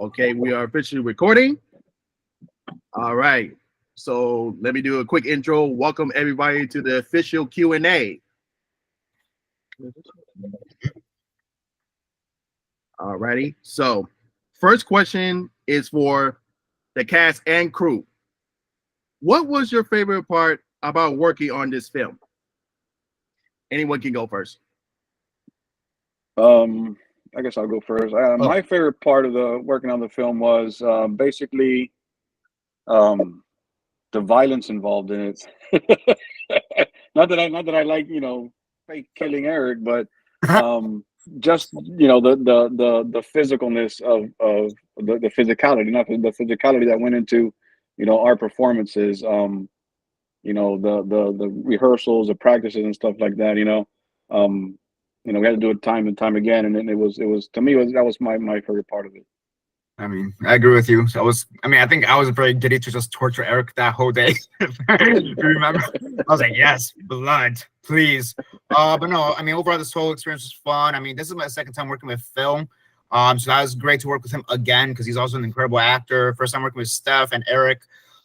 Okay, we are officially recording. All right. So let me do a quick intro. Welcome everybody to the official Q&A. All righty. So first question is for the cast and crew. What was your favorite part about working on this film? Anyone can go first. I guess I'll go first. Oh, My favorite part of the working on the film was basically um, the violence involved in it. not that I like fake killing Eric, but um, just the physicalness of the physicality, not the physicality that went into our performances. The rehearsals, the practices, and stuff like that. Um, we had to do it time and time again, and then it was to me that was my favorite part of it. I mean, I agree with you. I think I was very giddy to just torture Eric that whole day. You remember? I was like, yes, blood, please. But no, I mean, overall, this whole experience was fun. I mean, this is my second time working with Phil. So that was great to work with him again because he's also an incredible actor. First time working with Steph and Eric,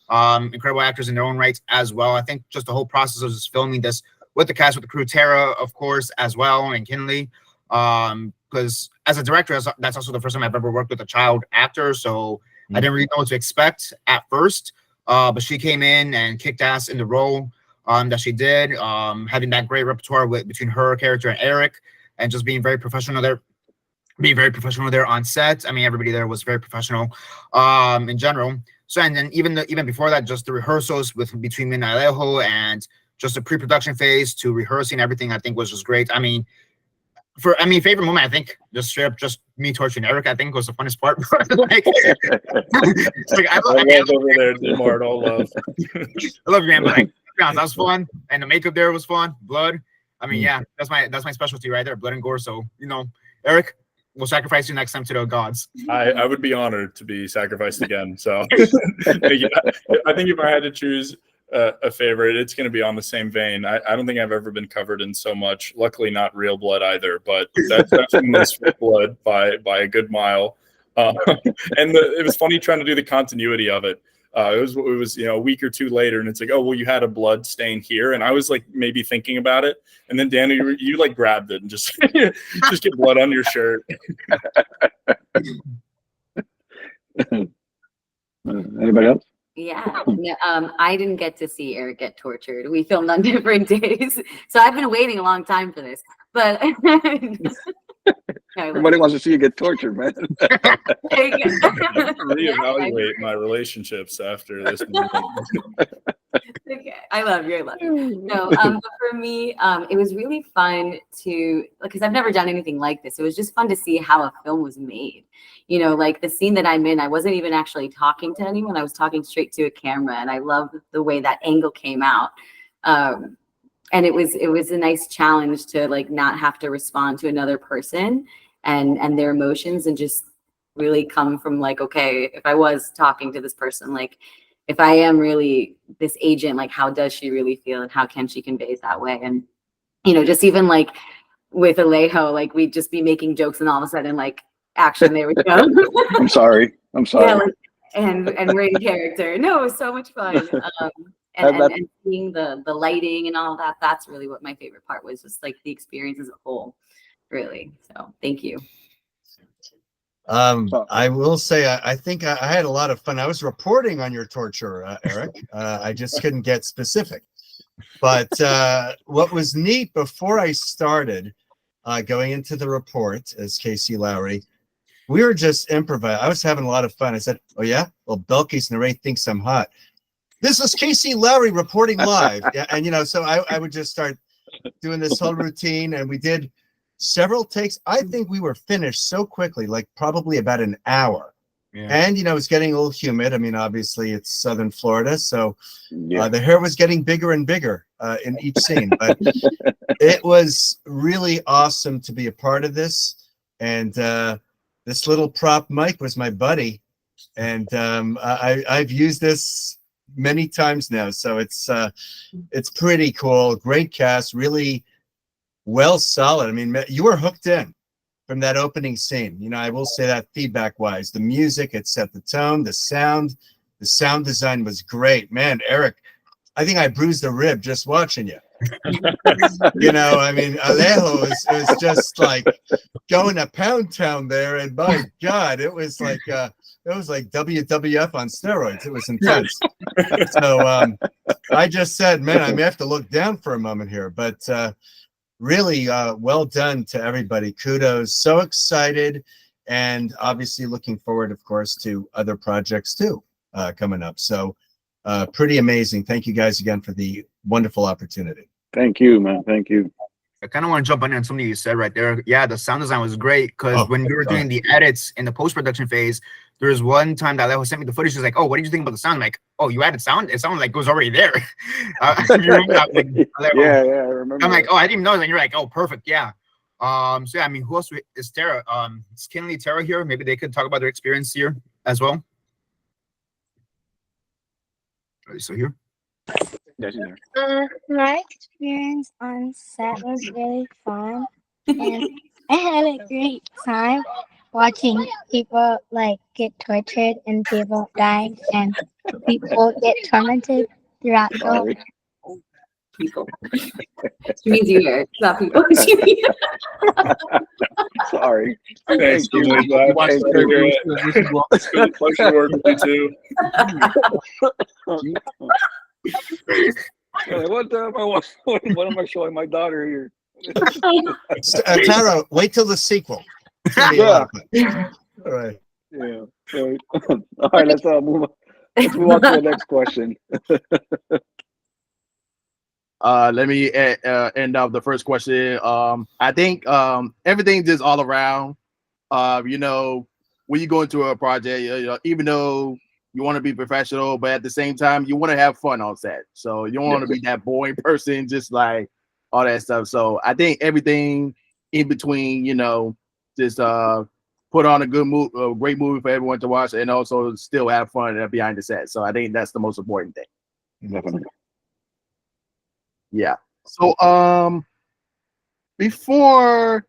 incredible actors in their own rights as well. I think just the whole process of just filming this with the cast, with the crew, Tara, of course, as well, and Kinley. Because as a director, that's also the first time I've ever worked with a child actor, so I didn't really know what to expect at first. But she came in and kicked ass in the role that she did, having that great repertoire between her character and Eric, and just being very professional there on set. I mean, everybody there was very professional in general. So, and then even before that, just the rehearsals between me and Alejo, and just the pre-production phase to rehearsing everything, I think was just great. Favorite moment, I think just straight up just me torturing Eric, I think was the funnest part. Like, it's like I was over there, Mart, all love. I love you, man. But like, that was fun, and the makeup there was fun. Blood. I mean, yeah, that's my specialty right there, blood and gore. So Eric, we'll sacrifice you next time to the gods. I would be honored to be sacrificed again. So I think if I had to choose a favorite, it's going to be on the same vein. I don't think I've ever been covered in so much. Luckily, not real blood either, but that's most blood by a good mile. It was funny trying to do the continuity of it. It was a week or two later, and it's like, oh well, you had a blood stain here, and I was like maybe thinking about it, and then Danny, you like grabbed it and just just get blood on your shirt. Anybody else? Yeah, no, I didn't get to see Eric get tortured. We filmed on different days, so I've been waiting a long time for this. But everybody wants to see you get tortured, man. Reevaluate my relationships after this moment. Okay, I love you. No, but for me, it was really fun because I've never done anything like this. It was just fun to see how a film was made. Like the scene that I'm in, I wasn't even actually talking to anyone. I was talking straight to a camera, and I love the way that angle came out. And it was a nice challenge to like not have to respond to another person and their emotions, and just really come from like, okay, if I was talking to this person, like if I am really this agent, like how does she really feel, and how can she convey it that way? And just even like with Alejo, like we'd just be making jokes, and all of a sudden like action, there we go. I'm sorry. Yeah, like, and we're in character. No, it was so much fun. And seeing the lighting and all that, that's really what my favorite part was, just like the experience as a whole, really. So thank you. I will say, I think I had a lot of fun. I was reporting on your torture, Eric. I just couldn't get specific. But what was neat before I started going into the report as Casey Lowry, we were just improvising. I was having a lot of fun. I said, oh, yeah? Well, Belkis and Ray thinks I'm hot. This is Casey Lowry reporting live. Yeah, and, so I would just start doing this whole routine, and we did several takes. I think we were finished so quickly, like probably about an hour. Yeah. And, it's getting a little humid. I mean, obviously, it's southern Florida, so the hair was getting bigger and bigger in each scene. But it was really awesome to be a part of this. And this little prop mic was my buddy. And I've used this many times now. So it's pretty cool. Great cast, really well solid. I mean, you were hooked in. from that opening scene. You know, I will say that feedback wise, the music, it set the tone, the sound design was great. Man, Eric, I think I bruised a rib just watching you. You know, I mean, Alejo was just like going to Pound Town there, and my God, it was like WWF on steroids. It was intense. So I just said, man, I may have to look down for a moment here, but really well done to everybody. Kudos. So excited, and obviously looking forward, of course, to other projects too coming up. So pretty amazing. Thank you guys again for the wonderful opportunity. Thank you, man. Thank you. I kind of want to jump on something you said right there. Yeah, the sound design was great because when we were doing the edits in the post-production phase, there was one time that Alejo sent me the footage. She's like, "Oh, what did you think about the sound?" I'm like, "Oh, you added sound? It sounded like it was already there." You remember that? Yeah, I remember. I'm like, "Oh, I didn't even know." And you're like, "Oh, perfect, yeah." So yeah, I mean, who else is Tara? Is Kinley, Tara here? Maybe they could talk about their experience here as well. Are they still here? My experience on set was really fun, and I had a great time watching people like get tortured and people die and people get tormented throughout the whole. Sorry. People. She means you here. It's not people. She means Sorry. Thanks, Thank you. Kinley. Glad Thank to hear you. it. It's been a pleasure working with you too. What am I showing my daughter here? Tara, wait till the sequel. Yeah. All right. Yeah. All right. Let's move on. Let's move on to the next question. Let me end off the first question. I think everything just all around. You know, when you go into a project, you know, even though you want to be professional, but at the same time, you want to have fun on set. So you don't want to be that boring person, just like all that stuff. So I think everything in between, you know, just put on a good movie, a great movie for everyone to watch, and also still have fun behind the set. So I think that's the most important thing. Definitely. Yeah. So before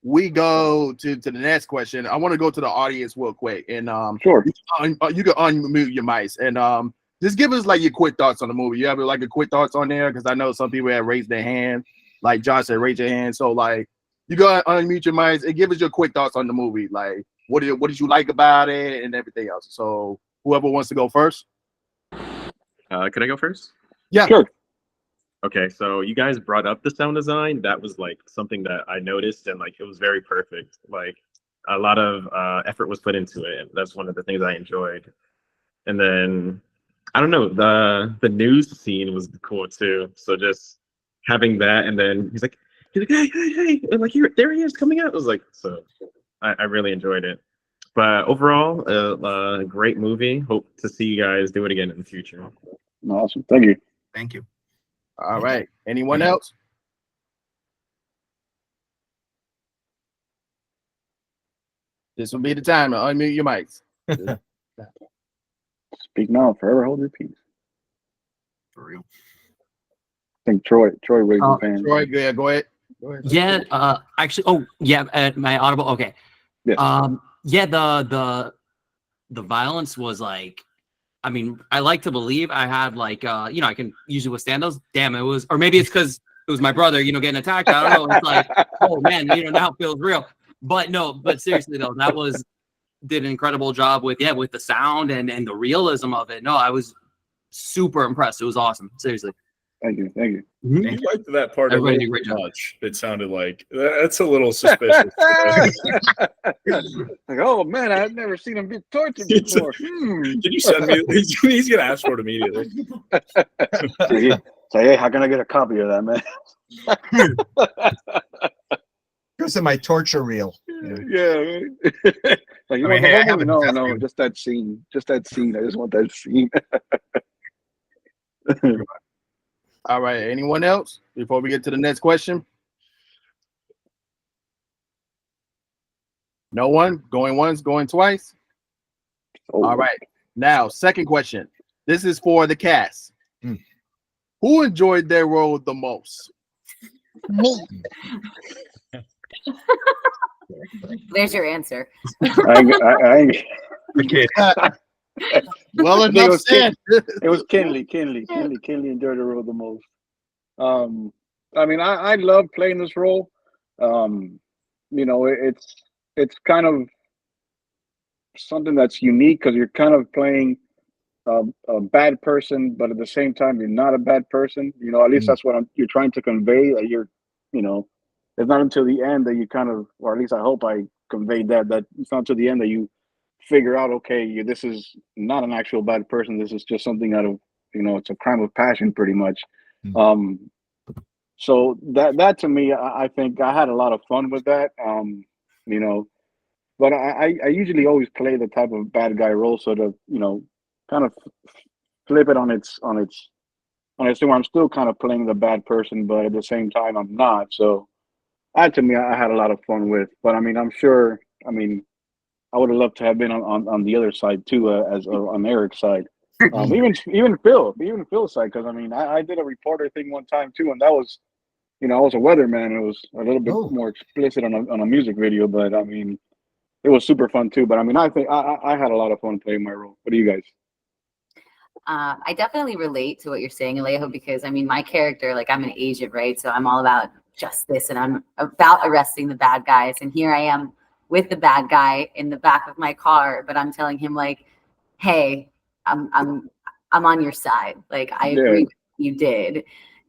we go to the next question, I want to go to the audience real quick, and Sure. you can unmute your mics and just give us like your quick thoughts on the movie. You have like a quick thoughts on there, because I know some people have raised their hand, like Josh said, raise your hand. So like you go unmute your mics and give us your quick thoughts on the movie. Like what did you like about it and everything else. So whoever wants to go first. Could I go first? Yeah. Sure. Okay, so you guys brought up the sound design. That was like something that I noticed, and like it was very perfect. Like a lot of effort was put into it, and that's one of the things I enjoyed. And then I don't know, the news scene was cool too. So just having that, and then he's like, hey, and like there he is coming out. I was like, so I really enjoyed it. But overall, a great movie. Hope to see you guys do it again in the future. Awesome. Thank you. Thank you. All right. Anyone else? This will be the time to unmute your mics. Speak now, forever hold your peace. For real. I think Troy raised his hand. Troy, yeah, go ahead. Yeah, actually, my audible. Okay. Yes. Yeah, the violence was like, I mean, I like to believe I had like, you know, I can usually withstand those. Damn, it was, or maybe it's because it was my brother, you know, getting attacked. I don't know. It's like, oh man, you know, now it feels real. But no, but seriously though, did an incredible job with the sound and the realism of it. No, I was super impressed. It was awesome. Seriously. Thank you. Thank you. You liked that part Everybody a did a great little job. much. It sounded like that's a little suspicious. Like, oh man, I've never seen him get tortured before. Can you send me? He's gonna ask for it immediately. Say, hey, how can I get a copy of that, man? Here's my torture reel. Yeah. Like, you I mean, want the hey, I whole have movie? a No, tattoo. just that scene. Just that scene. I just want that scene. All right. Anyone else before we get to the next question? No one? Going once, going twice? Oh. All right. Now, second question. This is for the cast. Mm. Who enjoyed their role the most? Me. There's your answer. I The kid. Well I think enough said. it was Kinley enjoyed the role the most. I mean, I love playing this role. You know, it's kind of something that's unique because you're kind of playing a bad person, but at the same time, you're not a bad person. You know, at least that's what you're trying to convey. That you're, you know, it's not until the end that you kind of, or at least I hope I conveyed that it's not until the end that you figure out, okay, this is not an actual bad person. This is just something out of, you know, it's a crime of passion, pretty much. So that to me, I think I had a lot of fun with that. You know, but I usually always play the type of bad guy role, so to, you know, kind of flip it on its thing where I'm still kind of playing the bad person, but at the same time I'm not. So that to me, I had a lot of fun with. But I mean, I'm sure. I mean, I would have loved to have been on the other side too, as on Eric's side. Even Phil's side, because I mean, I did a reporter thing one time too, and that was, you know, I was a weatherman. It was a little bit more explicit on a music video, but I mean, it was super fun too. But I mean, I think I had a lot of fun playing my role. What do you guys? I definitely relate to what you're saying, Alejo, because I mean, my character, like I'm an agent, right? So I'm all about justice and I'm about arresting the bad guys. And here I am with the bad guy in the back of my car, but I'm telling him like, hey, I'm on your side. Like I agree with what you did.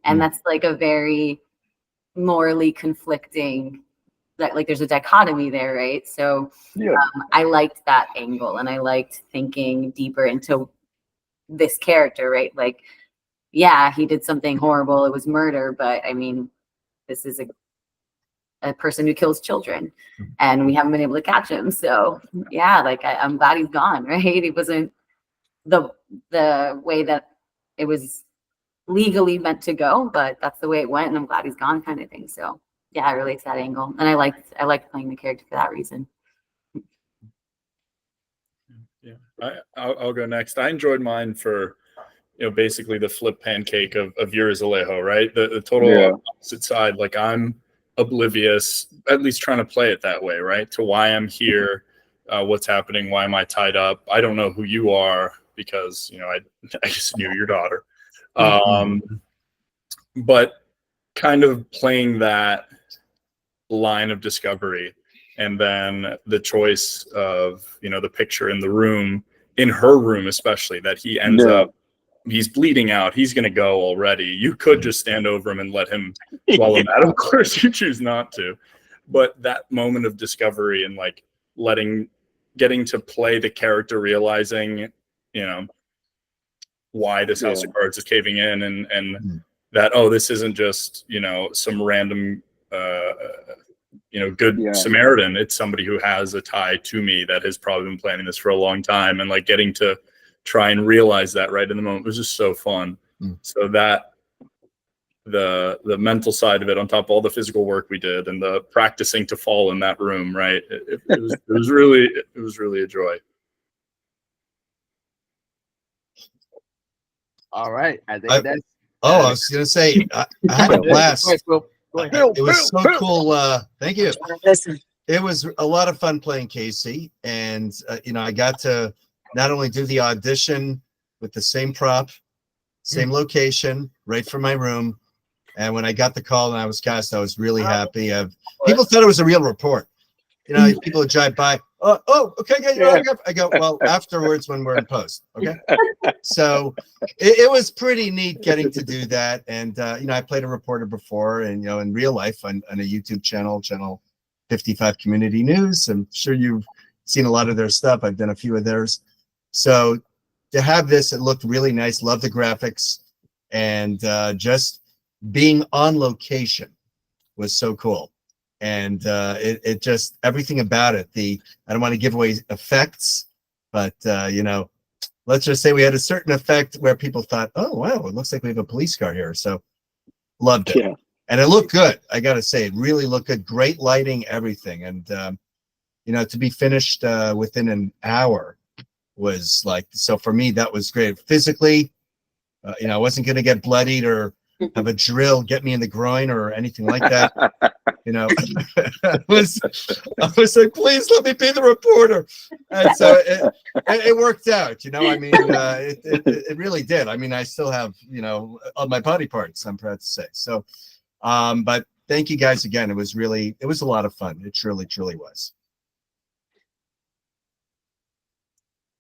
And that's like a very morally conflicting, that like there's a dichotomy there, right? So I liked that angle and I liked thinking deeper into this character, right? Like, yeah, he did something horrible. It was murder, but I mean, this is a person who kills children and we haven't been able to catch him. So yeah, like I'm glad he's gone, right? It wasn't the way that it was legally meant to go, but that's the way it went and I'm glad he's gone, kind of thing. So yeah, I relate to that angle. And I liked playing the character for that reason. Yeah, I'll go next. I enjoyed mine for, you know, basically the flip pancake of yours, Alejo, right? The total opposite side. Like I'm oblivious, at least trying to play it that way, right? To why I'm here, what's happening, why am I tied up? I don't know who you are because, you know, I just knew your daughter. But kind of playing that line of discovery. And then the choice of, you know, the picture in the room, in her room especially, that he ends up, he's bleeding out. He's going to go already. You could just stand over him and let him swallow that. Of course, you choose not to. But that moment of discovery and like getting to play the character, realizing, you know, why this house of cards is caving in and that, oh, this isn't just, you know, some random you know, good Samaritan. It's somebody who has a tie to me that has probably been planning this for a long time, and like getting to try and realize that right in the moment was just so fun. So that the mental side of it, on top of all the physical work we did and the practicing to fall in that room, right? It was really a joy. All right, I think that's. I was gonna say I had a blast. It was so cool. Thank you. It was a lot of fun playing Casey, and you know, I got to not only do the audition with the same prop, same location, right from my room, and when I got the call and I was cast, I was really happy. People thought it was a real report. You know, people would drive by. Oh, okay, yeah. I go, well, afterwards when we're in post, okay. So it was pretty neat getting to do that, and you know, I played a reporter before, and you know, in real life on a YouTube channel 55 Community News. I'm sure you've seen a lot of their stuff. I've done a few of theirs. So to have this, it looked really nice. Love the graphics, and just being on location was so cool. And it just, everything about it, I don't want to give away effects, but you know, let's just say we had a certain effect where people thought, oh wow, it looks like we have a police car here. So loved it. And it looked good. I gotta say, it really looked good. Great lighting, everything. And you know, to be finished within an hour was like, so for me that was great. Physically, you know, I wasn't gonna get bloodied or have a drill get me in the groin or anything like that. You know, I was like, please let me be the reporter. And so it worked out, you know. I mean, it really did. I mean, I still have, you know, all my body parts, I'm proud to say. So, but thank you guys again. It was a lot of fun. It truly, truly was.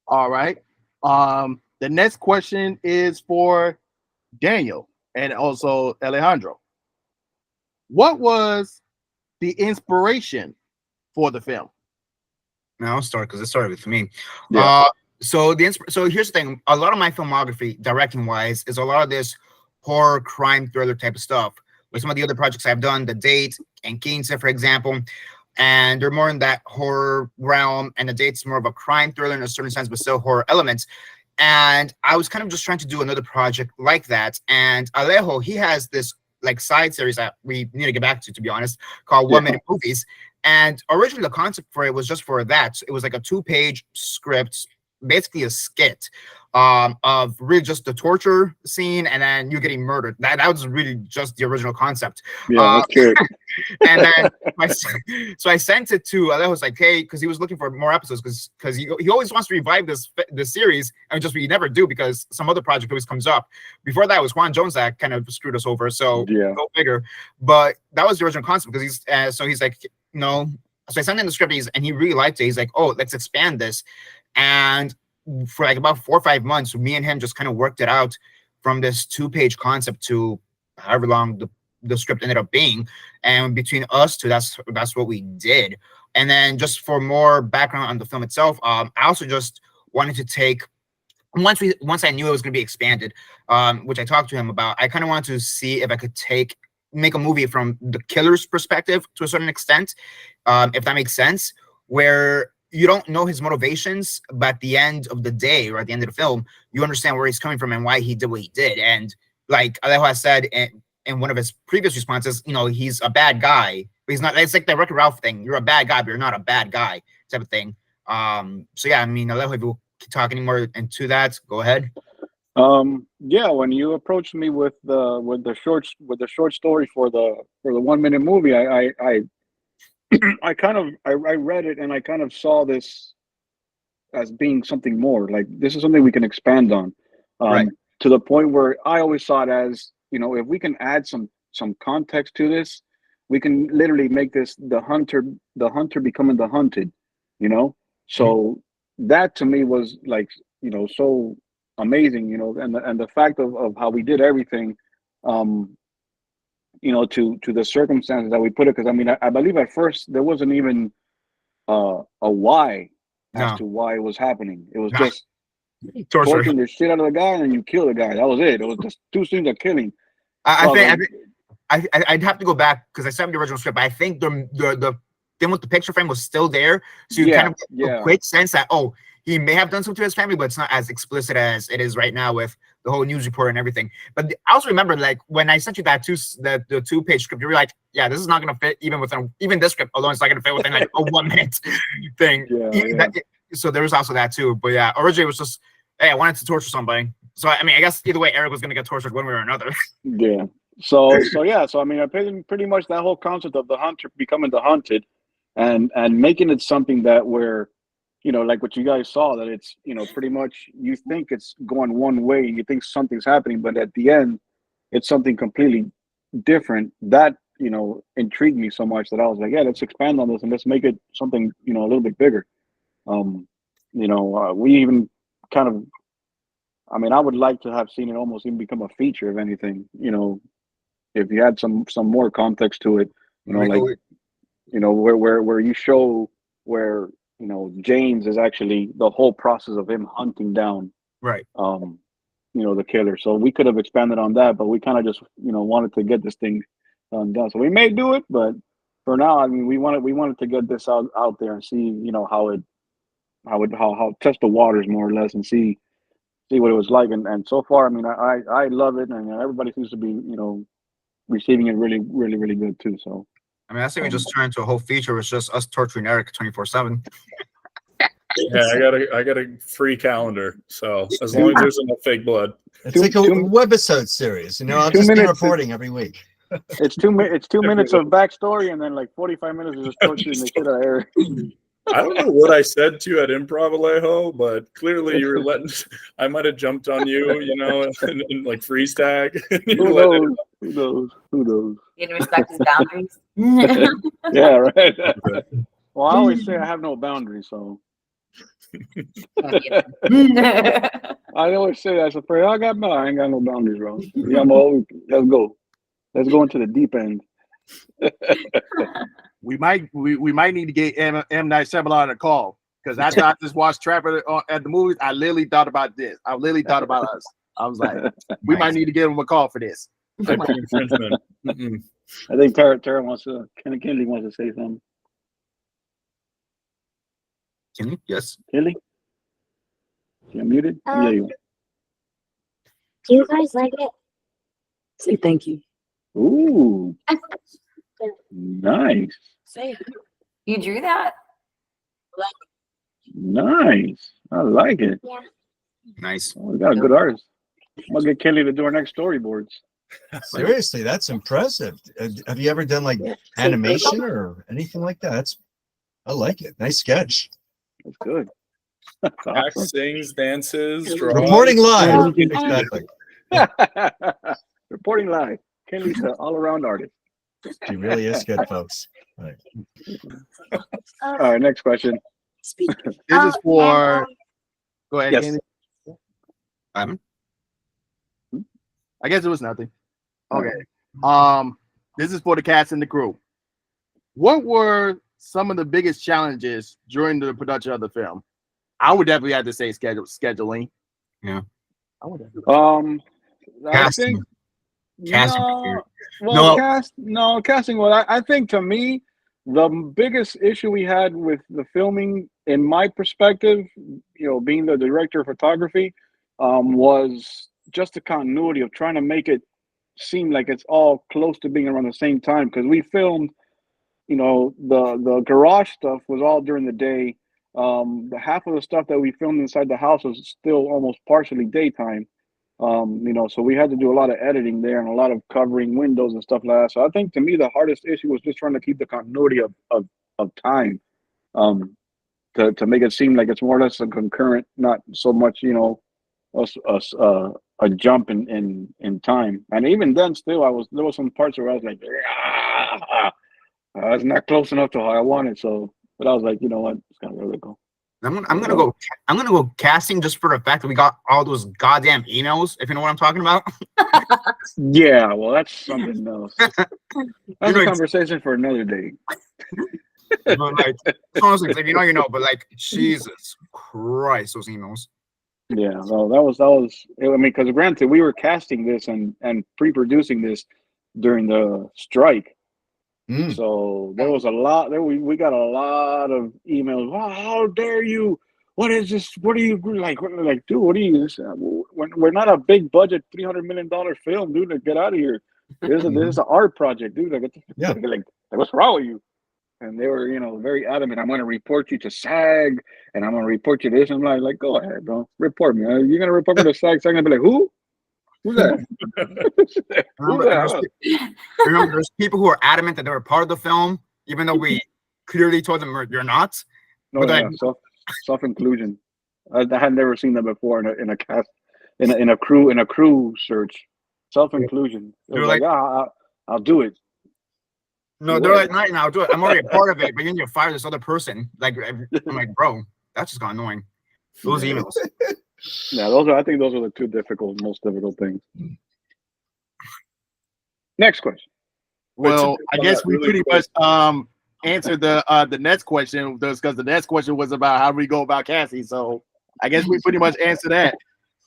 All right. The next question is for Daniel and also Alejandro. What was the inspiration for the film? Now I'll start because it started with me. Yeah. So here's the thing. A lot of my filmography, directing wise, is a lot of this horror, crime, thriller type of stuff. With some of the other projects I've done, The Date and Quince, for example, and they're more in that horror realm, and The Date's more of a crime thriller in a certain sense, but still horror elements. And I was kind of just trying to do another project like that. And Alejo, he has this like side series that we need to get back to be honest, called 1 Minute Movies. And originally the concept for it was just for that. It was like a 2-page script, basically a skit of really just the torture scene and then you getting murdered. That was really just the original concept. Yeah, that's good. And then so I sent it to Alejo, was like, hey, because he was looking for more episodes because he always wants to revive this series, and just we never do because some other project always comes up. Before that was Juan Jones that kind of screwed us over, so Yeah. go figure. But that was the original concept because he's like, no. So I sent him the script and he really liked it. He's like, oh, let's expand this. And for like about 4 or 5 months, me and him just kind of worked it out from this 2-page concept to however long the script ended up being. And between us two, that's what we did. And then just for more background on the film itself, I also just wanted to take once I knew it was going to be expanded, which I talked to him about, I kind of wanted to see if I could make a movie from the killer's perspective to a certain extent, if that makes sense, where you don't know his motivations, but at the end of the day or at the end of the film, you understand where he's coming from and why he did what he did. And like Alejo has said in one of his previous responses, you know, he's a bad guy, but he's not. It's like the Wreck-It Ralph thing. You're a bad guy, but you're not a bad guy type of thing. So yeah, I mean, Alejo, if you talk any more into that, go ahead. Yeah, when you approached me with the short story for the 1 minute movie, I read it and I kind of saw this as being something more. Like this is something we can expand on. Right. To the point where I always saw it as, you know, if we can add some context to this, we can literally make this the hunter becoming the hunted, you know? So that to me was like, you know, so amazing, you know, and the fact of how we did everything, you know, to the circumstances that we put it. Because I mean, I believe at first there wasn't even a why as to why it was happening. It was just torturing the shit out of the guy and then you kill the guy. That was it. It was just 2 scenes of killing. I'd have to go back because I sent the original script. But I think the thing with the picture frame was still there, so you kind of get a quick sense that he may have done something to his family, but it's not as explicit as it is right now with the whole news report and everything. But I also remember, like, when I sent you that the 2-page script, you were like, yeah, this is not going to fit even this script alone. It's not going to fit within like a 1 minute thing. So there was also that too. But yeah, originally it was just, hey, I wanted to torture somebody. So I mean, I guess either way, Eric was going to get tortured one way or another. Yeah. So I mean, I pretty much that whole concept of the hunter becoming the hunted, and making it something that where, you know, like what you guys saw, that it's, you know, pretty much you think it's going one way, you think something's happening, but at the end, it's something completely different. That, you know, intrigued me so much that I was like, yeah, let's expand on this and let's make it something, you know, a little bit bigger. You know, we even kind of, I mean, I would like to have seen it almost even become a feature, if anything, you know, if you had some more context to it, you know, like, you know, where you show where, you know, James is actually the whole process of him hunting down, right, you know, the killer. So we could have expanded on that, but we kind of just, you know, wanted to get this thing done. So we may do it, but for now, I mean, we wanted to get this out there and see, you know, how test the waters more or less and see what it was like. And so far, I mean, I love it, and everybody seems to be, you know, receiving it really, really, really good too. So I mean, I think we just turned into a whole feature. It's just us torturing Eric 24/7. Yeah, I got a free calendar. So as long as there's enough fake blood. It's like a webisode series. You know, I'll just be reporting every week. It's 2 minutes. It's 2 minutes of backstory, and then like 45 minutes of just torturing the shit out of Eric. I don't know what I said to you at Improv Alejo, but clearly you were letting. I might have jumped on you, you know, and like freeze tag. Who knows? Who knows? Who knows? You didn't respect his boundaries. Yeah, right. Well, I always say I have no boundaries, so. I always say that. So I ain't got no boundaries, bro. Yeah, let's go. Let's go into the deep end. We might need to get M. Night Shyamalan on a call, because after I just watched Trapper at the movies, I literally thought about this. I literally thought about us. I was like, we might need to give him a call for this. Infringement. I think Tara wants to. Kennedy wants to say something. Can you? Yes. Kelly? You're muted? Yeah, you are. Do you guys like it? Say thank you. Ooh. Nice. Say it. You drew that? Nice. I like it. Yeah. Nice. Oh, we got a good artist. I'm gonna get Kelly to do our next storyboards. Seriously, that's impressive. Have you ever done like animation or anything like that? I like it. Nice sketch. That's good. Act, sings, dances, draws. Reporting live. Exactly. Reporting live. Kelly's an all-around artist. She really is good, folks. Right. All right, next question. This is for. Go ahead. Yes. Andy. I guess it was nothing. Okay. This is for the cast and the crew. What were some of the biggest challenges during the production of the film? I would definitely have to say scheduling. Yeah. I would definitely. I think Casting. casting. Well, I think to me, the biggest issue we had with the filming, in my perspective, being the director of photography, was just the continuity of trying to make it seem like it's all close to being around the same time. Because we filmed, the garage stuff was all during the day. The half of the stuff that we filmed inside the house was still almost partially daytime. So we had to do a lot of editing there and a lot of covering windows and stuff like that. So I think to me the hardest issue was just trying to keep the continuity of time, to make it seem like it's more or less a concurrent, not so much a jump in time. And even then, still there was some parts where I was like, it's not close enough to how I wanted. So, but I was like, you know what, it's gonna really go. I'm gonna go casting just for the fact that we got all those goddamn emails, if you know what I'm talking about. Yeah, well, that's something else. That's a conversation for another day. But like, honestly, if you know, but like, Jesus Christ, those emails. Yeah, well, that was. I mean, because granted, we were casting this and pre-producing this during the strike. So there was a lot there. We got a lot of emails. Oh, how dare you? What is this? What are you like? Dude, what are you? We're not a big budget $300 million film, dude. Like, get out of here. This is an art project, dude. Like, what's wrong with you? And they were, very adamant. I'm going to report you to SAG, and I'm going to report you to this. I'm like, go ahead, bro. Report me. You're going to report me to SAG. SAG going to be like, who? Who's that? Remember, there's people who are adamant that they were part of the film, even though we clearly told them you're not. No, self-inclusion. I had never seen that before in a cast, in a crew search. Self-inclusion. They're like, I'll do it. No, they're like, no, I'll do it. I'm already a part of it, but you need to fire this other person. Like, I'm like, bro, that's just got annoying. Those emails. Yeah, I think those are the most difficult things. Next question. Well, I guess we pretty much answered the next question, because the next question was about how we go about casting. So I guess we pretty much answered that.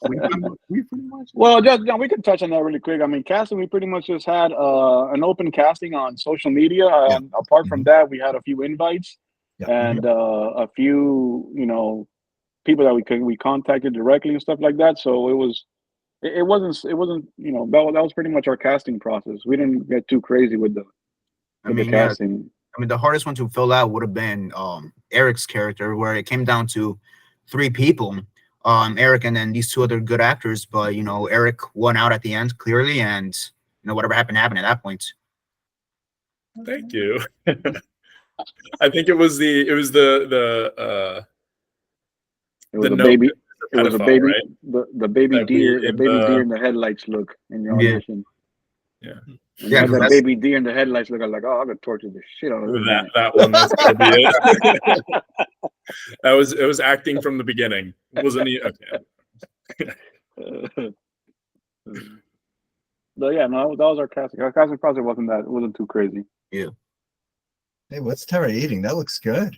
We pretty much. Well, we can touch on that really quick. I mean, casting, we pretty much just had an open casting on social media. Apart from that, we had a few invites and a few, people that we contacted directly and stuff like that. So it wasn't that was pretty much our casting process. We didn't get too crazy with the casting. I mean, the hardest one to fill out would have been Eric's character, where it came down to three people, Eric and then these two other good actors. But Eric won out at the end clearly, and whatever happened happened at that point. Thank you. I think it was the It was a note. baby. It was a pedophile, baby. right? The baby That we deer. The in baby the- deer in the headlights look in your Yeah. audition. Yeah. When Yeah, you had 'cause that that's- baby deer in the headlights look, I was like, oh, I'm gonna torture the shit out of this man. That one. That's gonna be it. It was acting from the beginning. Wasn't he? Okay. But yeah, no, that was our casting. Our casting process wasn't too crazy. Hey, what's Tara eating? That looks good.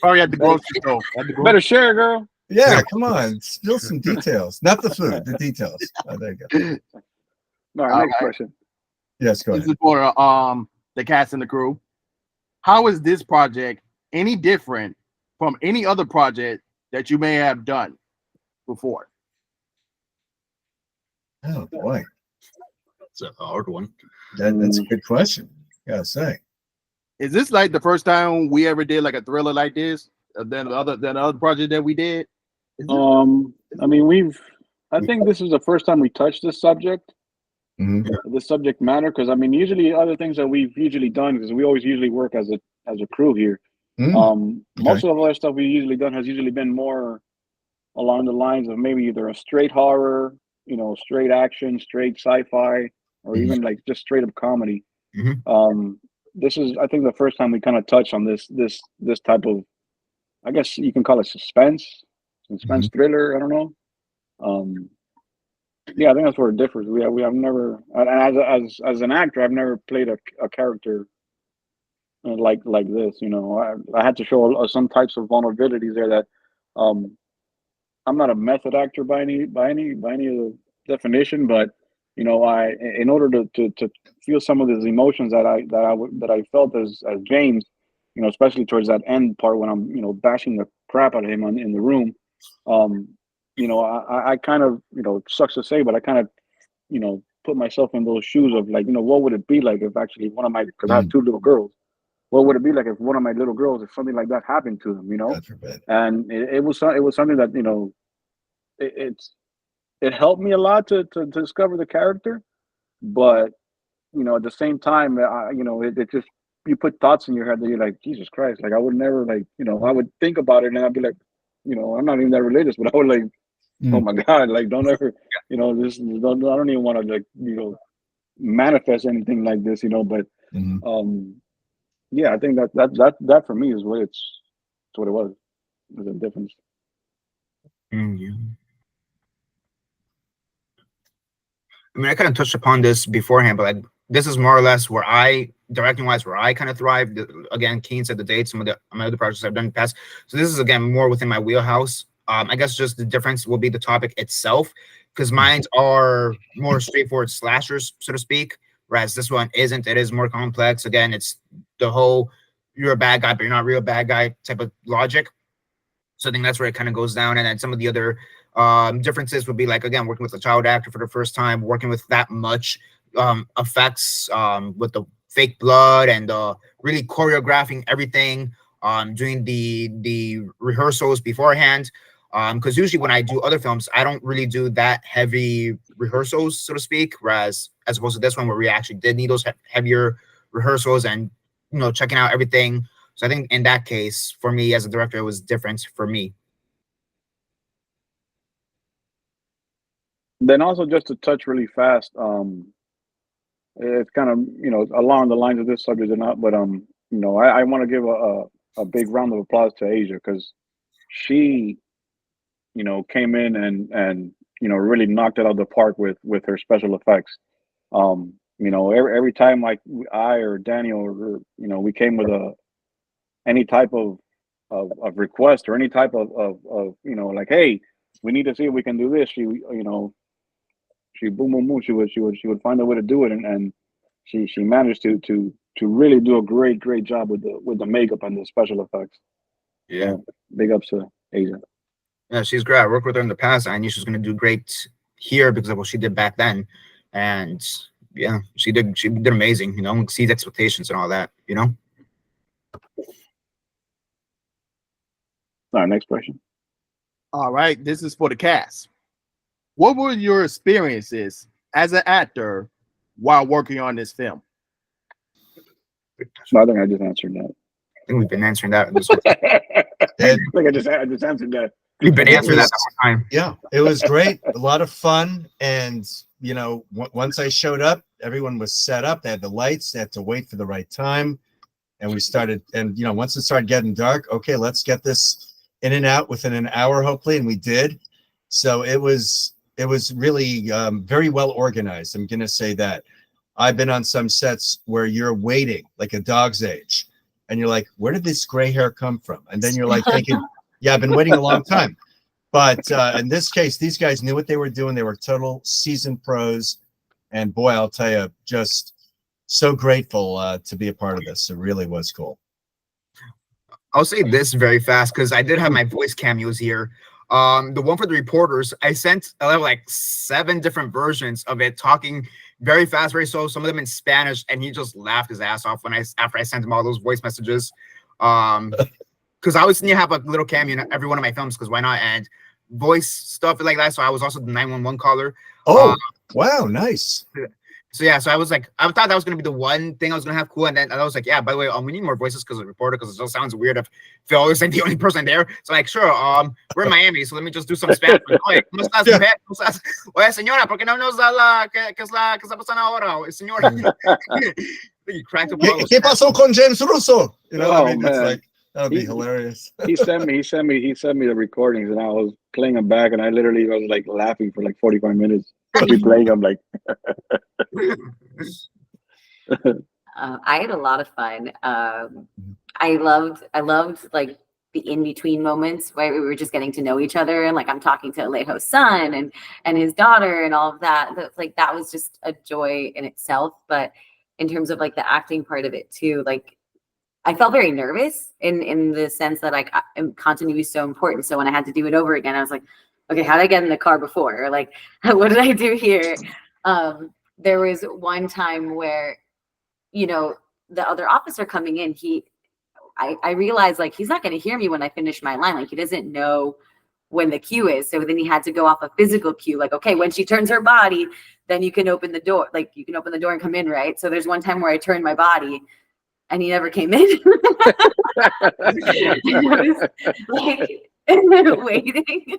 Probably at the grocery store. At the grocery Better share, girl. Yeah, come on. Spill some details. Not the food, the details. Oh, there you go. All right, All next right. question. Yes, go This ahead. is for the cast and the crew. How is this project any different from any other project that you may have done before? Oh boy, It's a hard one. that's a good question. Gotta say. Is this like the first time we ever did like a thriller like this? Than the other project that we did? Is this- I mean, I think this is the first time we touched this subject, Mhm. this subject matter, because I mean, usually other things that we've usually done, because we always usually work as a crew here. Most of the other stuff we've usually done has usually been more along the lines of maybe either a straight horror, straight action, straight sci-fi, or even like just straight up comedy. Mhm. This is, I think, the first time we kind of touched on this type of, I guess you can call it suspense thriller. I don't know. Yeah, I think that's where it differs. We have never, as an actor, I've never played a character like this. I had to show some types of vulnerabilities there that I'm not a method actor by any of the definition, but in order to feel some of these emotions that I felt as James, especially towards that end part when I'm bashing the crap out of him in the room, I kind of it sucks to say, but I kind of put myself in those shoes of like what would it be like if actually one of my, because I have two little girls, what would it be like if one of my little girls, if something like that happened to them, God forbid. and it was something that it helped me a lot to discover the character, but at the same time, it just, you put thoughts in your head that you're like, Jesus Christ, like I would never, like I would think about it and I'd be like, I'm not even that religious, but I would like, oh my God, like don't ever, I don't even want to like manifest anything like this, but yeah, I think that for me is what it's what it was. There's a difference. Yeah. I mean, I kind of touched upon this beforehand, but like this is more or less where directing wise, where I kind of thrive. Again, Keen said the dates, some of my other projects I've done in the past. So this is again more within my wheelhouse. I guess just the difference will be the topic itself, because mine are more straightforward slashers, so to speak, whereas this one isn't. It is more complex. Again, it's the whole you're a bad guy, but you're not a real bad guy type of logic. So I think that's where it kind of goes down. And then some of the other differences would be like, again, working with a child actor for the first time, working with that much effects with the fake blood and really choreographing everything, doing the rehearsals beforehand. Because usually when I do other films, I don't really do that heavy rehearsals, so to speak, whereas as opposed to this one where we actually did need those heavier rehearsals and checking out everything. So I think in that case, for me as a director, it was different for me. Then also just to touch really fast, it's kind of along the lines of this subject or not, but I want to give a big round of applause to Asia, because she came in and really knocked it out of the park with her special effects. Every time like I or Daniel or we came with any type of request or any type of like, hey, we need to see if we can do this. She boom boom boom. She would find a way to do it, and she managed to really do a great job with the makeup and the special effects. Yeah, so, big ups to Asia. Yeah, she's great. I worked with her in the past. I knew she was going to do great here because of what she did back then, and yeah, she did amazing. Exceeds expectations and all that. All right, next question. All right, this is for the cast. What were your experiences as an actor while working on this film? No, I think I just answered that. I think we've been answering that. This whole time. I think I just answered that. We've been It answering that was- the whole time. Yeah, it was great. A lot of fun. And, you know, once I showed up, everyone was set up. They had the lights. They had to wait for the right time. And we started, and, you know, once it started getting dark, okay, let's get this in and out within an hour, hopefully. And we did. So it was really very well organized. I'm going to say that. I've been on some sets where you're waiting like a dog's age. And you're like, where did this gray hair come from? And then you're like thinking, yeah, I've been waiting a long time. But in this case, these guys knew what they were doing. They were total seasoned pros. And boy, I'll tell you, just so grateful to be a part of this. It really was cool. I'll say this very fast because I did have my voice cameos here. The one for the reporters, I sent like 7 different versions of it, talking very fast, very slow. Some of them in Spanish, and he just laughed his ass off after I sent him all those voice messages. Because I always need to have a little cameo in every one of my films, because why not? And voice stuff like that. So I was also the 911 caller. Oh, wow, nice. So yeah, so I was like, I thought that was gonna be the one thing I was gonna have cool, and then I was like, yeah, by the way, we need more voices because of the reporter, because it still sounds weird if Phil is like the only person there. So like, sure, we're in Miami, so let me just do some Spanish. Oye, ¿cómo estás, mujer? ¿Cómo estás? Oye, señora, ¿por qué no nos da qué está pasando ahora, señora? You cracked up. ¿Qué pasó con James Russo? You know, Oh, I mean, it's man. like that would be hilarious. He sent me the recordings, and I was playing them back, and I literally was like laughing for like 45 minutes. Replaying them like. I had a lot of fun. I loved like the in-between moments where we were just getting to know each other, and like I'm talking to Alejo's son and his daughter and all of that. That was just a joy in itself. But in terms of like the acting part of it too, like I felt very nervous in the sense that like continuity is so important. So when I had to do it over again, I was like, okay, how did I get in the car before? Or like, what did I do here? There was one time where, you know, the other officer coming in, I realized like he's not going to hear me when I finish my line. Like he doesn't know when the cue is. So then he had to go off a physical cue. Like, okay, when she turns her body, then you can open the door. Like you can open the door and come in, right? So there's one time where I turned my body and he never came in. I was like waiting.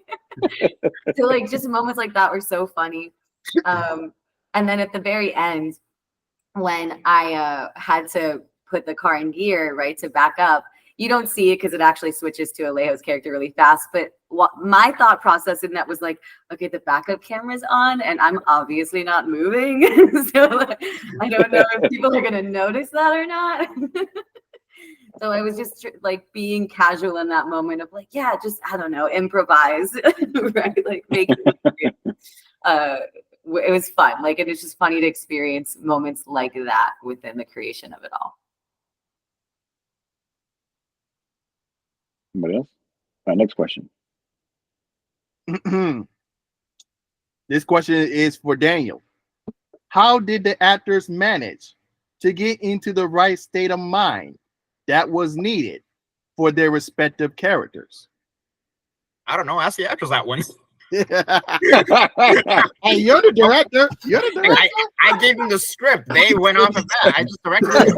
So like just moments like that were so funny. And then at the very end, when I had to put the car in gear, right, to back up, you don't see it because it actually switches to Alejo's character really fast. But what my thought process in that was like, okay, the backup camera's on and I'm obviously not moving. So like, I don't know if people are going to notice that or not. So I was just like being casual in that moment of like, yeah, just, I don't know, improvise, right? Like make it was fun. Like, it is just funny to experience moments like that within the creation of it all. Somebody else? All right, next question. This question is for Daniel. How did the actors manage to get into the right state of mind that was needed for their respective characters? I don't know. Ask the actors that one. Hey, you're the director. You're the director. I gave them the script. They went off of that. I just directed it.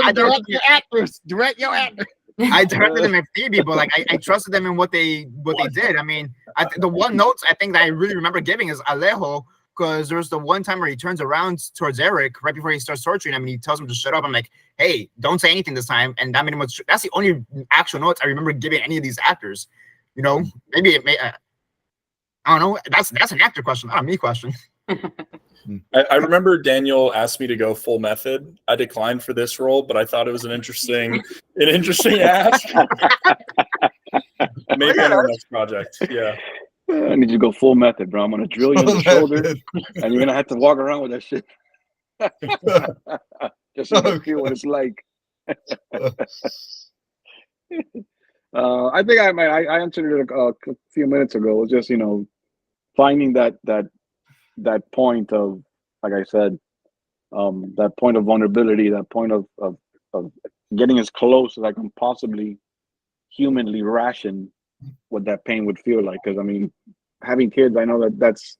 I direct your actors. Direct your actors. I directed them at Phoebe, but like I trusted them in what they did. I mean, the one notes I think that I really remember giving is Alejo, because there's the one time where he turns around towards Eric right before he starts torturing him, and he tells him to shut up. I'm like, hey, don't say anything this time. And that made him. That's the only actual notes I remember giving any of these actors. You know, maybe it may. I don't know. That's an actor question, not a me question. I remember Daniel asked me to go full method. I declined for this role, but I thought it was an interesting ask. Maybe on our next project. Yeah. I need you to go full method, bro. I'm gonna drill you in the shoulder, and you're gonna have to walk around with that shit. Just so you feel what it's like. I think I answered it a few minutes ago. It was just, you know, finding that point of, like I said, that point of vulnerability, that point of getting as close as I can possibly humanly ration what that pain would feel like. Because I mean, having kids, I know that's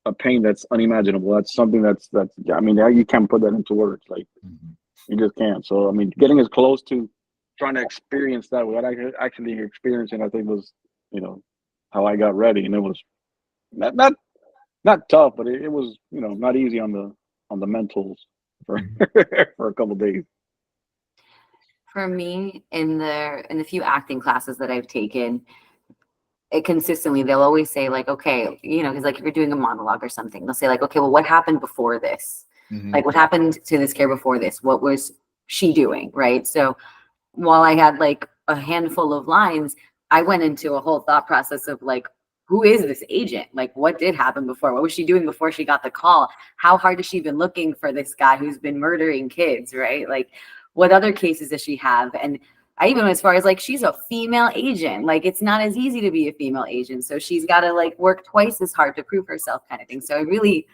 a pain that's unimaginable. That's something that's I mean, you can't put that into words. Like you just can't. So I mean, getting as close to trying to experience that without actually experiencing, I think was, you know, how I got ready, and it was not tough, but it was, you know, not easy on the mentals for for a couple of days. For me, in the few acting classes that I've taken, it consistently, they'll always say like, okay, you know, because like if you're doing a monologue or something, they'll say like, okay, well, what happened before this? Like what happened to this character before this? What was she doing? Right. So while I had like a handful of lines, I went into a whole thought process of like, who is this agent? Like, what did happen before? What was she doing before she got the call? How hard has she been looking for this guy who's been murdering kids? Right. Like, what other cases does she have? And I even went as far as like, she's a female agent. Like, it's not as easy to be a female agent. So she's got to like work twice as hard to prove herself, kind of thing. So I really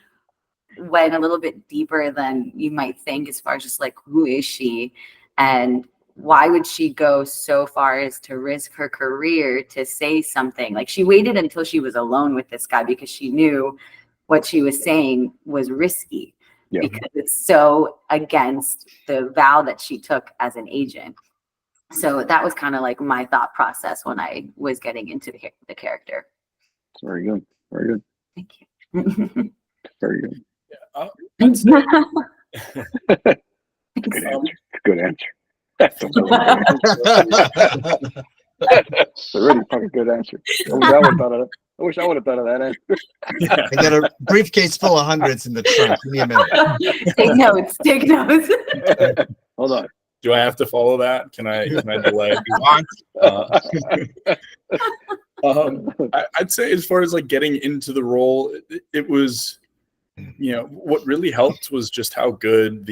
went a little bit deeper than you might think as far as just like, who is she? And why would she go so far as to risk her career to say something? Like she waited until she was alone with this guy because she knew what she was saying was risky, because it's so against the vow that she took as an agent. So that was kind of like my thought process when I was getting into the character. Very good. Very good. Thank you. Very good. Yeah, I'd say, Good answer. Good answer. That's a really fucking good answer. I wish I would have thought of that answer. yeah. I got a briefcase full of hundreds in the trunk. Give me a minute. Take notes. Take notes. Hold on. Do I have to follow that? Can I delay? I'd say as far as like getting into the role, it was, you know, what really helped was just how good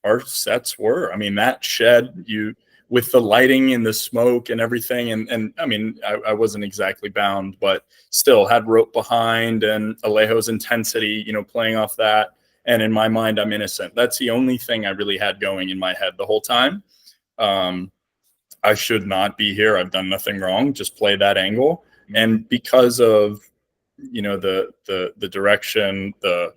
our sets were. I mean, that shed, with the lighting and the smoke and everything, and I mean, I wasn't exactly bound, but still had rope behind, and Alejo's intensity, you know, playing off that. And in my mind, I'm innocent. That's the only thing I really had going in my head the whole time. I should not be here. I've done nothing wrong. Just play that angle. And because of, you know, the direction, the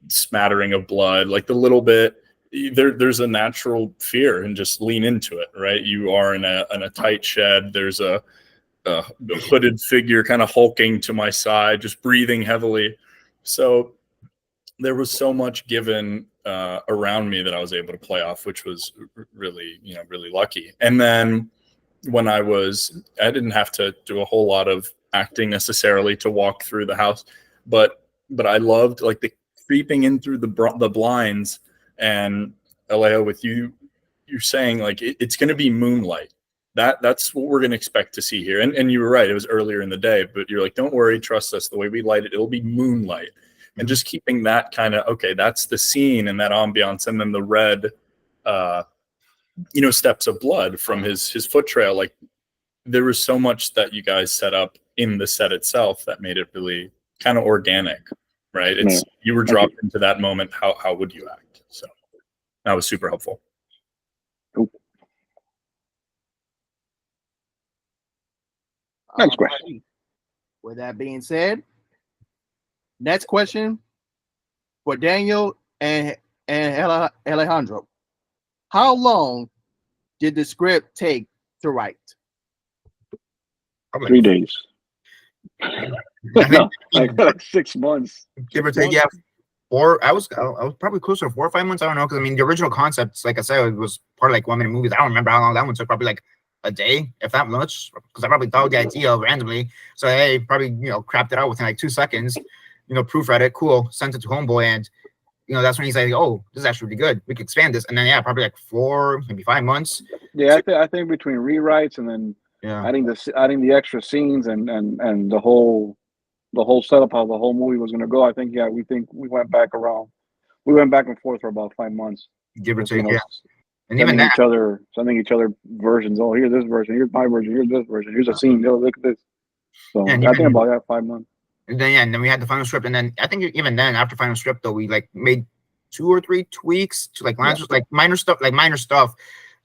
smattering of blood, like the little bit, there's a natural fear, and just lean into it, right? You are in a tight shed. There's a hooded figure kind of hulking to my side, just breathing heavily. So there was so much given around me that I was able to play off, which was really, you know, really lucky. And then when I didn't have to do a whole lot of acting necessarily to walk through the house, but I loved like the creeping in through the blinds, and Alejo, with you're saying like it's going to be moonlight. That's what we're going to expect to see here. And you were right, it was earlier in the day, but you're like, don't worry, trust us. The way we light it, it'll be moonlight. And just keeping that kind of, okay, that's the scene and that ambiance, and then the red, you know, steps of blood from his foot trail. Like there was so much that you guys set up in the set itself that made it really kind of organic, right? It's you were dropped into that moment. How would you act? So that was super helpful. Next question. With that being said, next question for Daniel and Alejandro. How long did the script take to write? 3 days. No, like 6 months. Give or take, yeah. Or I was probably closer to 4 or 5 months. I don't know, because I mean the original concept, like I said, it was part of like 1 minute movies. I don't remember how long that one took. Probably like a day, if that much, because I probably thought of the idea randomly. So hey, probably, you know, crapped it out within like 2 seconds. You know, proofread it, cool, sent it to homeboy, and you know that's when he's like, oh, this is actually really good. We can expand this, and then yeah, probably like 4, maybe 5 months. Yeah, I think between rewrites and then adding the extra scenes and the whole setup, how the whole movie was going to go. I think we went back and forth for about 5 months, give or take. You know, yeah, and even that, sending each other versions. Oh, here's this version. Here's my version. Here's this version. Here's a scene. Oh, look at this. So I think about 5 months. And then we had the final script, and then I think even then, after final script, though, we like made 2 or 3 tweaks to like lines, like minor stuff,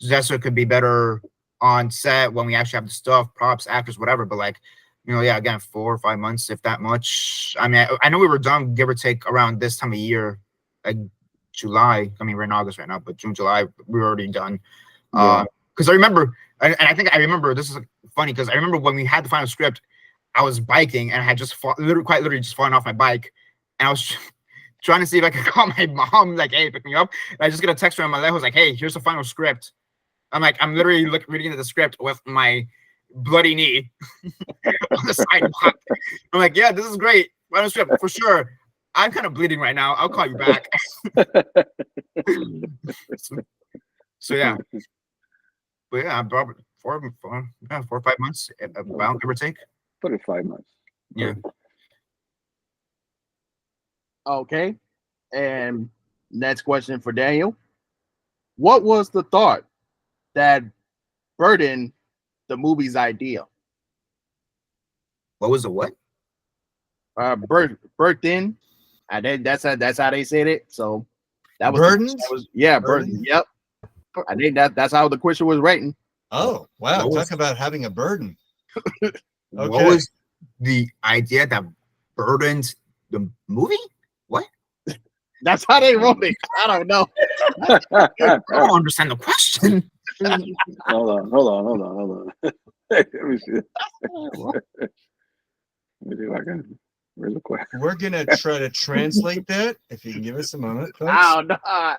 just so it could be better on set when we actually have the stuff, props, actors, whatever. But like, yeah, again, 4 or 5 months, if that much. I mean, I know we were done, give or take, around this time of year, like July. I mean, we're in August right now, but June, July, we were already done. Because I remember, and I think I remember, this is funny, because I remember when we had the final script, I was biking and I had just quite literally just fallen off my bike, and I was trying to see if I could call my mom, like, hey, pick me up. And I just get a text from my left, was like, hey, here's the final script. I'm like, I'm literally reading the script with my bloody knee on the sidewalk. I'm like, yeah, this is great. Final script for sure. I'm kind of bleeding right now. I'll call you back. so yeah. But yeah, probably 4 or 5 months, about, give or take. Put it 5 months. Yeah. Okay. And next question for Daniel. What was the thought that burdened the movie's idea? What was the what? Birthed in. I think that's how they said it. So that was Burdened? burden. Yep. I think that's how the question was written. Oh, wow. What Talk about having a burden. What Okay. was the idea that burdened the movie? What? That's how they wrote it. I don't know. I don't understand the question. Hold on. Let me see. Let me see if I can. Where's the question? We're going to try to translate that. If you can give us a moment, folks. I don't know. I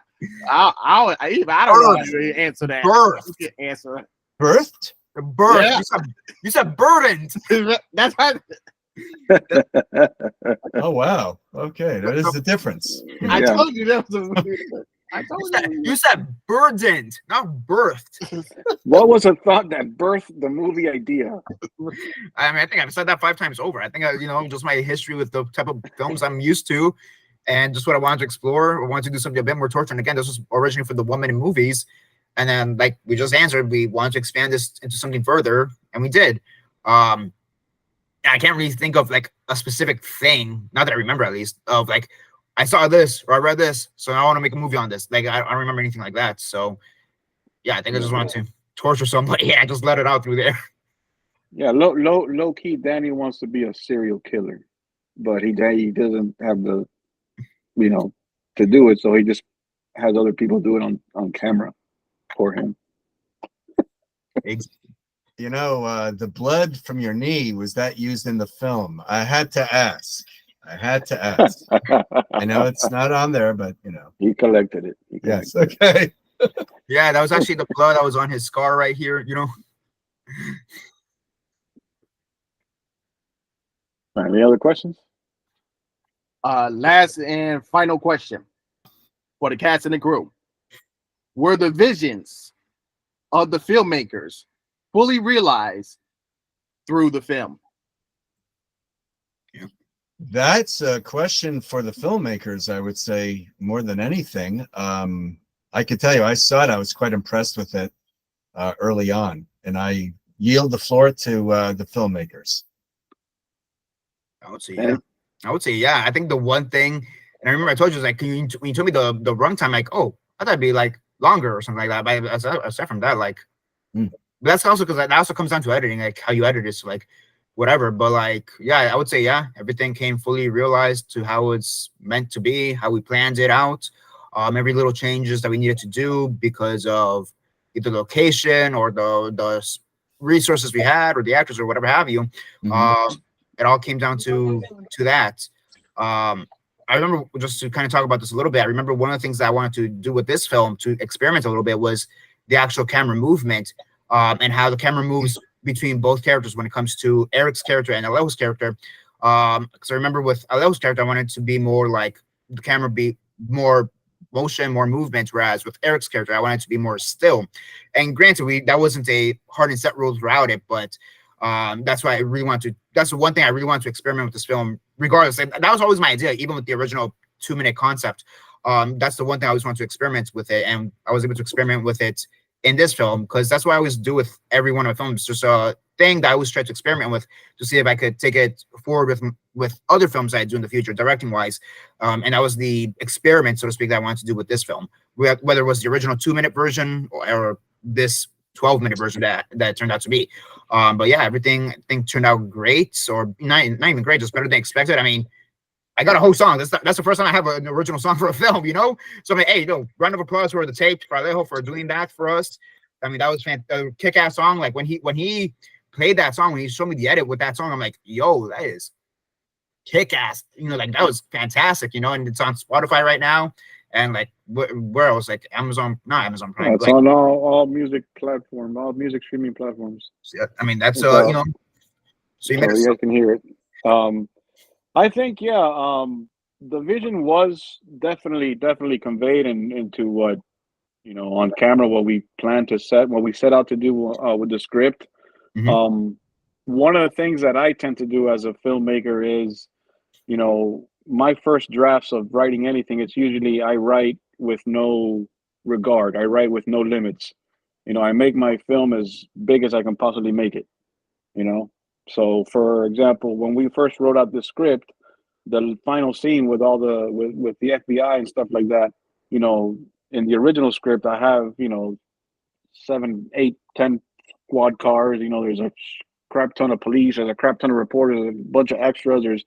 don't know how to answer that. Birth. You can answer it. Birthed? Birth. Yeah. You said burdened. That's how Oh, wow. Okay. That is the difference. I Yeah. told you that was I told you. You said burdened, not birthed. What was a thought that birthed the movie idea? I mean, I think I've said that 5 times over. I think, just my history with the type of films I'm used to, and just what I wanted to explore. I wanted to do something a bit more torture. And again, this was originally for the 1-minute movies. And then, like we just answered, we wanted to expand this into something further, and we did. I can't really think of like a specific thing, not that I remember at least, of like, I saw this or I read this, so I want to make a movie on this. Like, I don't remember anything like that. So, yeah, I think I just wanted to torture somebody. Yeah, I just let it out through there. Yeah, low key. Danny wants to be a serial killer, but he doesn't have the, to do it. So he just has other people do it on camera for him. The blood from your knee, was that used in the film? I had to ask. I know it's not on there, but He collected it. yes. Okay. Yeah, that was actually the blood that was on his scar right here. Any other questions? Last and final question for the cast and the crew. Were the visions of the filmmakers fully realized through the film? That's a question for the filmmakers, I would say, more than anything. I could tell you, I saw it. I was quite impressed with it early on, and I yield the floor to the filmmakers. I would say, yeah. I think the one thing, and I remember I told you, was like, when you told me the runtime, like, oh, I thought it'd be like longer or something like that. But aside from that, like, but that's also because that also comes down to editing, like how you edit it, so like whatever. But like, yeah, I would say, yeah, everything came fully realized to how it's meant to be, how we planned it out. Every little changes that we needed to do because of either the location or the resources we had or the actors or whatever have you. It all came down to that. I remember, just to kind of talk about this a little bit, I remember one of the things that I wanted to do with this film to experiment a little bit was the actual camera movement, and how the camera moves between both characters when it comes to Eric's character and Alejo's character. Because I remember with Alejo's character, I wanted to be more like the camera be more motion, more movement, whereas with Eric's character, I wanted to be more still. And granted, that wasn't a hard and set rule throughout it, but that's why I really want to. That's the one thing I really want to experiment with this film. Regardless, that was always my idea, even with the original 2-minute concept. That's the one thing I always wanted to experiment with it, and I was able to experiment with it in this film, because that's what I always do with every one of my films. Just a thing that I always try to experiment with to see if I could take it forward with other films I do in the future, directing wise. And that was the experiment, so to speak, that I wanted to do with this film. Whether it was the original 2-minute version or this 12-minute version that it turned out to be. But yeah, everything I think turned out great, or not even great, just better than expected. I mean, I got a whole song. That's the first time I have an original song for a film, you know? So I mean, hey, round of applause for the tape, for Alejo, for doing that for us. I mean, that was a kick-ass song. Like when he played that song, when he showed me the edit with that song, I'm like, yo, that is kick-ass. You know, like that was fantastic, you know, and it's on Spotify right now. And like where else? Like Amazon, not Amazon Prime. It's like, on all music platforms, all music streaming platforms. I mean, that's It's, you know, so you made you guys can hear it. I think the vision was definitely conveyed into what, you know, on camera, what we planned to set, what we set out to do with the script. One of the things that I tend to do as a filmmaker is, you know, my first drafts of writing anything, it's usually I write with no regard. I write with no limits. You know, I make my film as big as I can possibly make it, you know? So for example, when we first wrote out the script, the final scene with all the with the FBI and stuff like that, you know, in the original script, I have, you know, 7, 8, 10 squad cars. You know, there's a crap ton of police, there's a crap ton of reporters, there's a bunch of extras. There's,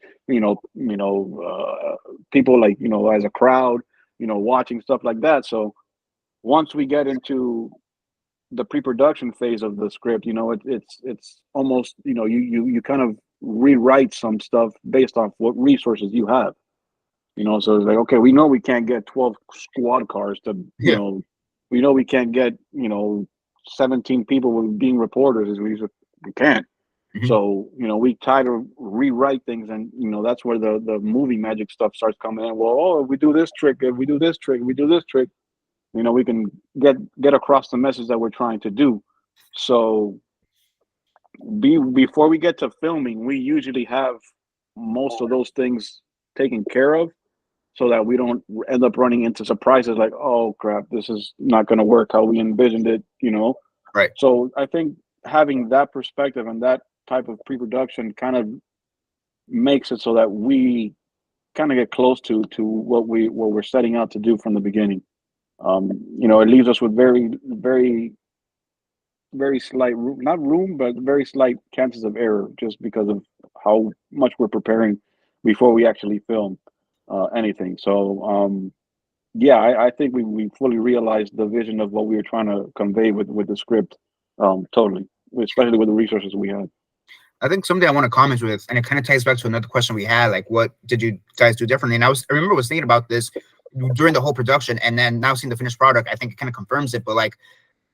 people like, you know, as a crowd, you know, watching stuff like that. So once we get into the pre-production phase of the script, you know, it's almost, you know, you kind of rewrite some stuff based off what resources you have. You know, so it's like, okay, we know we can't get 12 squad cars to, you know, we know we can't get, you know, 17 people being reporters. We can't. So, you know, we try to rewrite things, and, you know, that's where the movie magic stuff starts coming in. Well, if we do this trick, if we do this trick, you know, we can get across the message that we're trying to do. So before we get to filming, we usually have most of those things taken care of, so that we don't end up running into surprises like, oh crap, this is not going to work how we envisioned it, you know? Right. So I think having that perspective and that type of pre-production kind of makes it so that we kind of get close to what we're setting out to do from the beginning. You know, it leaves us with very slight not room, but very slight chances of error, just because of how much we're preparing before we actually film anything. So yeah, I think we fully realized the vision of what we were trying to convey with the script, totally, especially with the resources we had. I think something I want to comment with, and it kind of ties back to another question we had, like, what did you guys do differently? And I remember was thinking about this during the whole production, and then now seeing the finished product, I think it kind of confirms it. But like,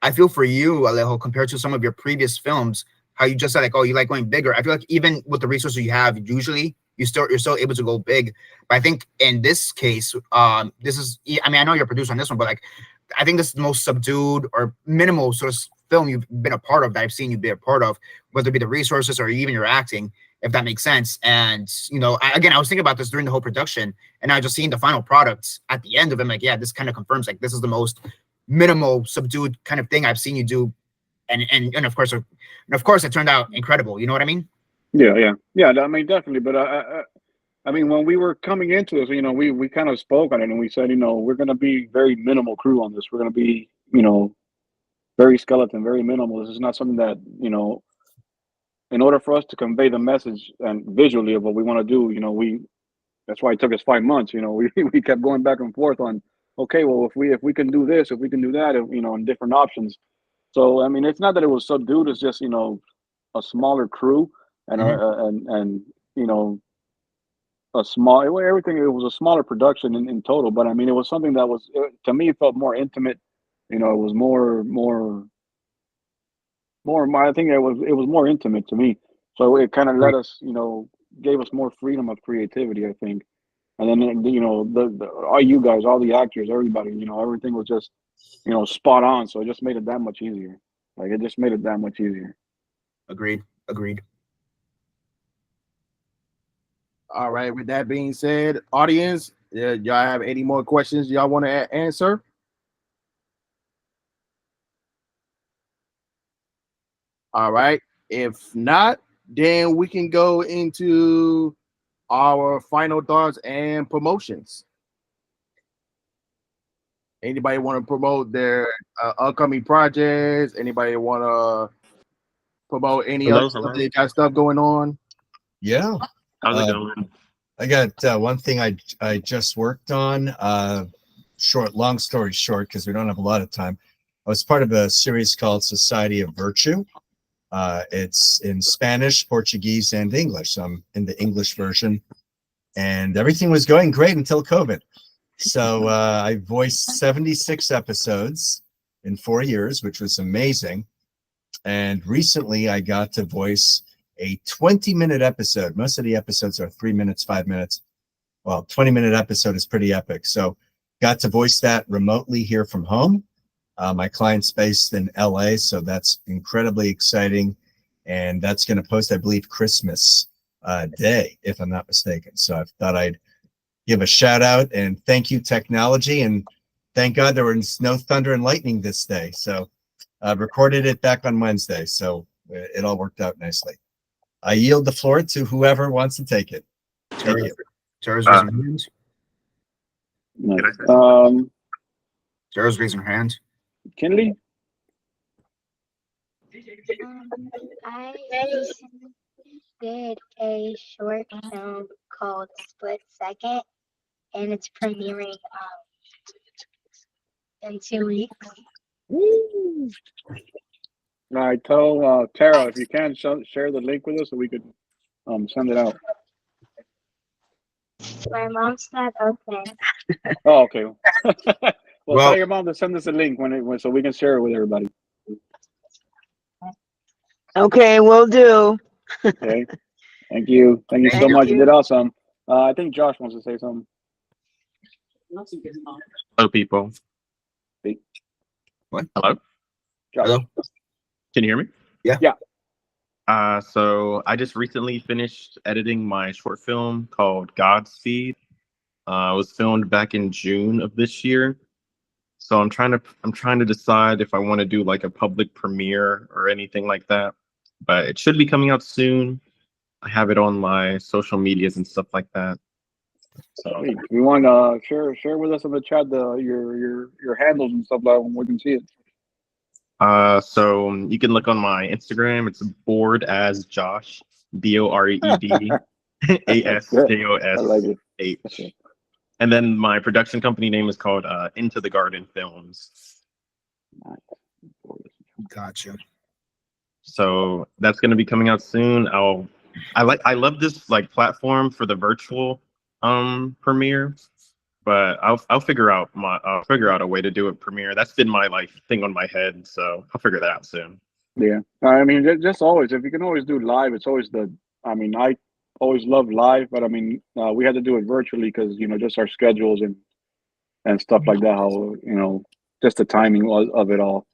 I feel for you, Alejo, compared to some of your previous films, how you just said like, oh, you like going bigger. I feel like even with the resources you have, usually you're still able to go big. But I think in this case, this is, I mean, I know you're a producer on this one, but like, I think this is the most subdued or minimal sort of film you've been a part of that I've seen you be a part of, whether it be the resources or even your acting, if that makes sense. And, you know, I was thinking about this during the whole production, and I just seeing the final products at the end of it, I'm like, yeah, this kind of confirms like this is the most minimal, subdued kind of thing I've seen you do. And of course it turned out incredible. You know what I mean? Yeah. I mean, definitely. But I mean, when we were coming into this, you know, we kind of spoke on it, and we said, you know, we're going to be very minimal crew on this. We're going to be, you know, very skeleton, very minimal. This is not something that, you know, in order for us to convey the message and visually of what we want to do, you know, that's why it took us 5 months. You know, we kept going back and forth on, okay, well, if we can do this, if we can do that, you know, and different options. So I mean, it's not that it was subdued. It's just, you know, a smaller crew and and you know, everything. It was a smaller production in total, but I mean, it was something that was, to me, it felt more intimate. You know, it was more. I think it was more intimate to me. So it kind of let us, you know, gave us more freedom of creativity, I think. And then, you know, all you guys, all the actors, everybody, you know, everything was just, you know, spot on. So it just made it that much easier. Like, it just made it that much easier. Agreed. All right. With that being said, audience, y'all have any more questions y'all want to answer? All right. If not, then we can go into our final thoughts and promotions. Anybody want to promote their upcoming projects? Anybody want to promote any other Hello, stuff? hello. They got stuff going on. Yeah. How's it Uh, going? I got one thing I just worked on. Long story short, because we don't have a lot of time. I was part of a series called Society of Virtue. It's in Spanish, Portuguese, and English. So I'm in the English version, and everything was going great until COVID. So I voiced 76 episodes in 4 years, which was amazing. And recently I got to voice a 20-minute episode. Most of the episodes are 3 minutes, 5 minutes. Well, 20-minute episode is pretty epic. So got to voice that remotely here from home. My client's based in LA, so that's incredibly exciting. And that's going to post, I believe, Christmas Day, if I'm not mistaken. So I thought I'd give a shout out and thank you, technology. And thank God there was no thunder and lightning this day. So I recorded it back on Wednesday. So it all worked out nicely. I yield the floor to whoever wants to take it. Thank you. Sarah's raising her hand. Nice. Sarah's raising her hand. Kinley? I recently did a short film called Split Second, and it's premiering in 2 weeks. All right, tell Tara if you can share the link with us so we could send it out. My mom's not okay. Oh, okay. well, Well- tell your mom to send us a link so we can share it with everybody. Okay, will do. Okay. Thank you. Thank you so Thank much. You you. did awesome. I think Josh wants to say something. Hello, people. What? Hello? Josh. Hello? Can you hear me? Yeah. Yeah. So I just recently finished editing my short film called Godspeed. It was filmed back in June of this year. So I'm trying to decide if I want to do like a public premiere or anything like that. But it should be coming out soon. I have it on my social medias and stuff like that. So Sweet. We want to share with us on the chat your handles and stuff like that when we can see it. so you can look on my Instagram. It's bored as Josh, BORED I like it. ASJOSH. And then my production company name is called Into the Garden Films. Gotcha. So that's going to be coming out soon. I love this like platform for the virtual premiere, but I'll figure out a way to do a premiere. That's been my like thing on my head, so I'll figure that out soon. Yeah. I mean, just always, if you can always do live, it's always I always love live, but I mean, we had to do it virtually because, just our schedules and stuff like that, how, just the timing of it all.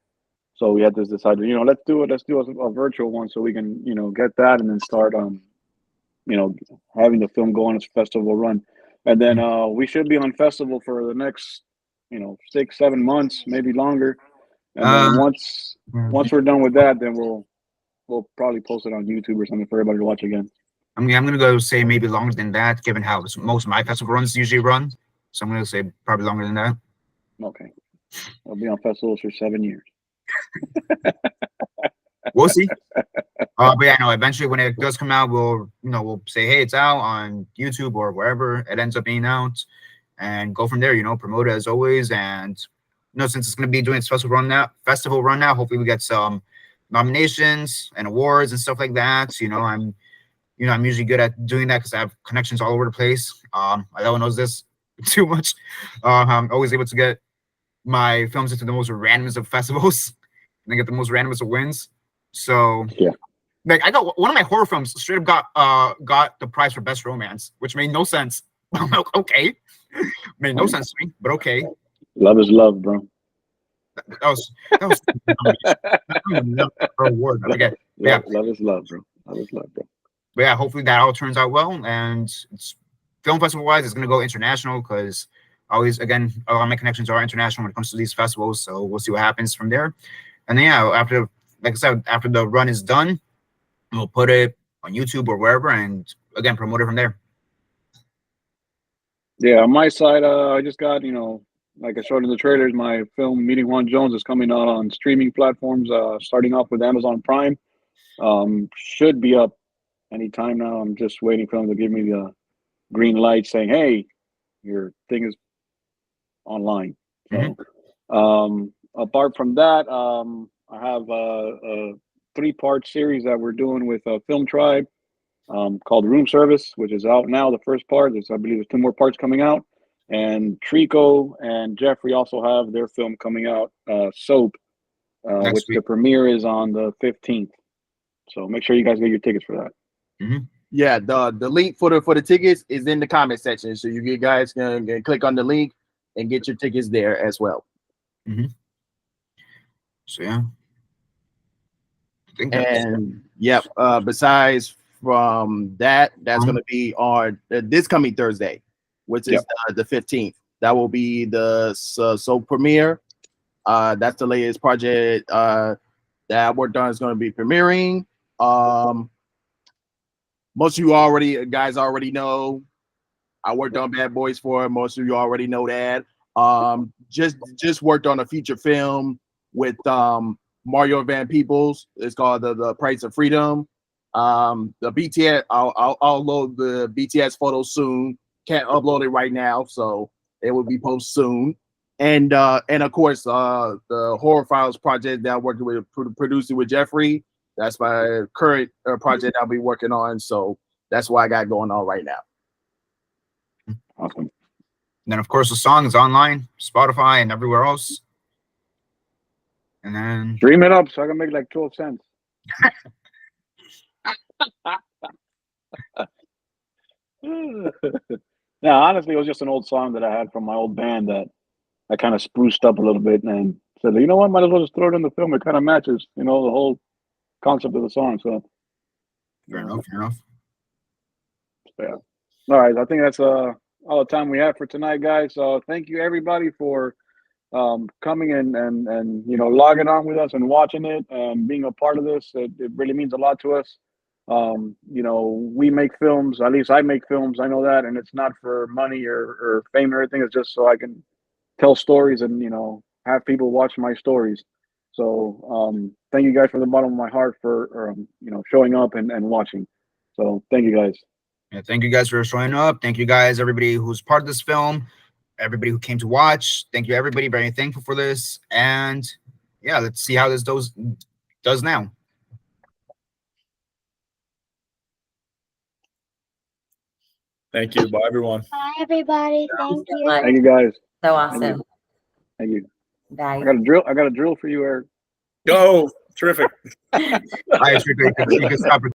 So we had to decide, let's do a virtual one so we can, get that and then start, having the film go on its festival run. And then we should be on festival for the next, 6-7 months, maybe longer. And then once we're done with that, then we'll probably post it on YouTube or something for everybody to watch again. I mean, I'm gonna go say maybe longer than that, given how most of my festival runs usually run. So I'm gonna say probably longer than that. Okay. I'll be on festivals for 7 years. We'll see. But yeah, no. Eventually, when it does come out, we'll say, hey, it's out on YouTube or wherever it ends up being out, and go from there. Promote it as always, and since it's gonna be doing its festival run now, hopefully we get some nominations and awards and stuff like that. I'm usually good at doing that because I have connections all over the place. No one knows this too much. I'm always able to get my films into the most randomest of festivals and I get the most randomest of wins. So yeah, like I got one of my horror films straight up got the prize for best romance, which made no sense. I'm like, okay, made no sense to me, but okay. Love is love, bro. That was award. I forget. Love is love, bro. Love is love, bro. But yeah, hopefully that all turns out well. And it's film festival wise, it's gonna go international because always, again, a lot of my connections are international when it comes to these festivals. So we'll see what happens from there. And then yeah, after like I said, after the run is done, we'll put it on YouTube or wherever, and again, promote it from there. Yeah, on my side, I just got, like I showed in the trailers, my film Meeting Juan Jones is coming out on streaming platforms, starting off with Amazon Prime. Should be up anytime now. I'm just waiting for them to give me the green light saying, hey, your thing is online. So, apart from that, I have a 3-part series that we're doing with Film Tribe, called Room Service, which is out now. The first part, I believe there's 2 more parts coming out. And Trico and Jeffrey also have their film coming out, Soap, which the premiere is on the 15th. So make sure you guys get your tickets for that. Yeah, the link for the tickets is in the comment section, so you guys can click on the link and get your tickets there as well. So yeah, I think besides from that's going to be on this coming Thursday, which is the 15th. That will be the Soap premiere. That's the latest project that I worked on is going to be premiering. Most of you guys already know I worked on Bad Boys 4. Most of you already know that. Just worked on a feature film with Mario Van Peebles. It's called the Price of Freedom. The BTS, I'll load the BTS photos soon. Can't upload it right now, so it will be posted soon. And of course, the Horror Files project that I'm working with, producing with Jeffrey. That's my current project I'll be working on. So that's what I got going on right now. Awesome. And then, of course, the song is online, Spotify, and everywhere else. And then stream it up so I can make like 12 cents. No, honestly, it was just an old song that I had from my old band that I kind of spruced up a little bit and said, you know what, might as well just throw it in the film. It kind of matches, the whole concept of the song. So fair enough. Yeah. All right. I think that's all the time we have for tonight, guys. So thank you everybody for coming and logging on with us and watching it and being a part of this. It really means a lot to us. We make films, at least I make films, I know that, and it's not for money or fame or anything. It's just so I can tell stories and have people watch my stories. So thank you guys from the bottom of my heart for showing up and watching. So thank you guys. Yeah, thank you guys for showing up. Thank you guys, everybody who's part of this film, everybody who came to watch. Thank you, everybody. Very thankful for this. And yeah, let's see how this does now. Thank you. Bye, everyone. Bye, everybody. Thank you. Thank you, guys. So awesome. Thank you. Bye. I got a drill for you, Eric. Go. Terrific. All right, you can stop